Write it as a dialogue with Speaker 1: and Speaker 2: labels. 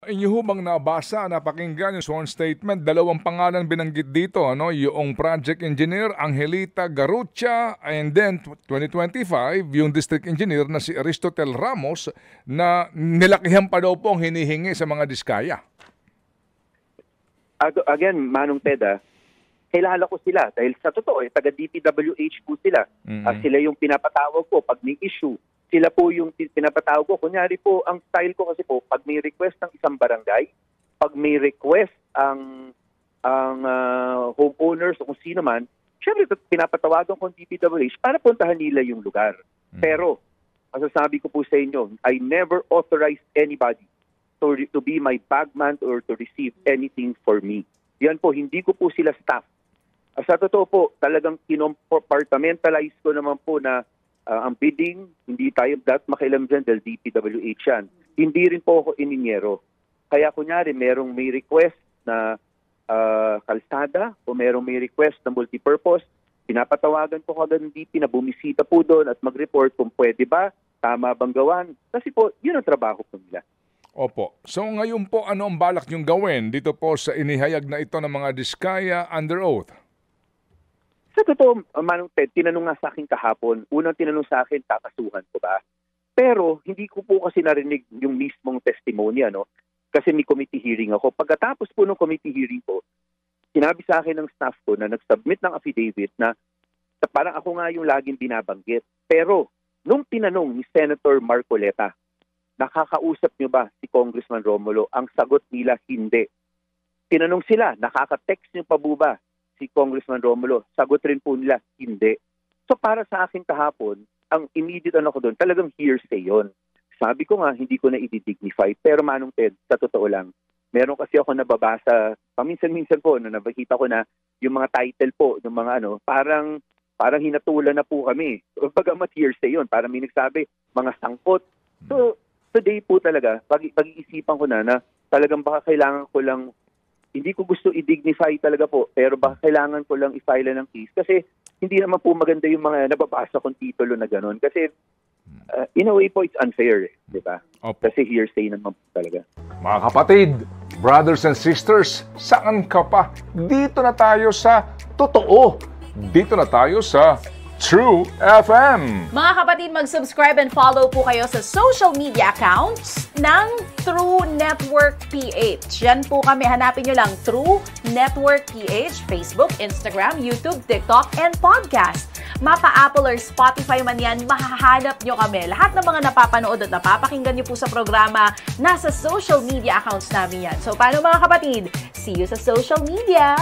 Speaker 1: Inyo ho bang nabasa, napakinggan yung sworn statement? Dalawang pangalan binanggit dito, ano? Yung project engineer, Angelita Garucha, and then 2025, yung district engineer na si Aristotel Ramos na nilakihan pa daw po ang hinihingi sa mga diskaya.
Speaker 2: Again, Manong Ted, kilala ko sila dahil sa totoo, taga DPWH po sila. Sila yung pinapatawag ko pag may issue. Sila po yung pinapatawag ko. Kunyari po, ang style ko kasi po, pag may request ng isang barangay, pag may request ang homeowners o kung sino man, syempre pinapatawagan ko ang DPWH para puntahan nila yung lugar. Pero, masasabi ko po sa inyo, I never authorized anybody to be my bagman or to receive anything for me. Yan po, hindi ko po sila staff. Sa totoo po, talagang kinompartamentalize ko naman po na ang bidding, hindi tayo makialam dyan dahil DPWH yan. Hindi rin po ako ininyero. Kaya kunyari, may request na kalsada o may request na multipurpose, pinapatawagan ko kagad ng DP na bumisita po doon at mag-report kung pwede ba, tama bang gawan. Kasi po, yun ang trabaho po nila.
Speaker 1: Opo. So ngayon po, ano ang balak niyong gawin dito po sa inihayag na ito ng mga diskaya under oath?
Speaker 2: Sa totoo, Manong Ted, tinanong nga sa akin kahapon. Unang tinanong sa akin, kakasuhan ko ba? Pero hindi ko po kasi narinig yung mismong testimony, ano? Kasi may committee hearing ako. Pagkatapos po ng committee hearing ko, sinabi sa akin ng staff ko na nag-submit ng affidavit na parang ako nga yung laging binabanggit. Pero nung tinanong ni Senator Marcoleta, nakakausap niyo ba si Congressman Romulo? Ang sagot nila, hindi. Tinanong sila, nakaka-text niyo pa ba si Congressman Romulo? Sagot rin po nila, hindi. So para sa akin kahapon, ang immediate ko doon, talagang hearsay yon. Sabi ko nga, hindi ko na i-dignify. Pero Manong Ted, sa totoo lang, meron kasi ako nababasa, paminsan-minsan po, na nabakita ko na yung mga title po, ng mga parang hinatulan na po kami. Pagamat hearsay yon, parang may nagsabi, mga sangkot. So today po talaga, pag-iisipan ko na talagang baka kailangan ko lang, hindi ko gusto i-dignify talaga po, pero baka kailangan ko lang i-file ng case kasi hindi naman po maganda yung mga nababasa kong titulo na gano'n. Kasi in a way po, it's unfair, di ba? Kasi hearsay naman po talaga.
Speaker 1: Mga kapatid, brothers and sisters, saan ka pa? Dito na tayo sa totoo. Dito na tayo sa True FM.
Speaker 3: Mga kapatid, mag-subscribe and follow po kayo sa social media accounts ng True Network PH. Yan po kami. Hanapin nyo lang True Network PH, Facebook, Instagram, YouTube, TikTok, and podcast. Mapa Apple or Spotify man yan, mahahanap nyo kami. Lahat ng mga napapanood at napapakinggan nyo po sa programa, nasa social media accounts namin yan. So, paano mga kapatid? See you sa social media!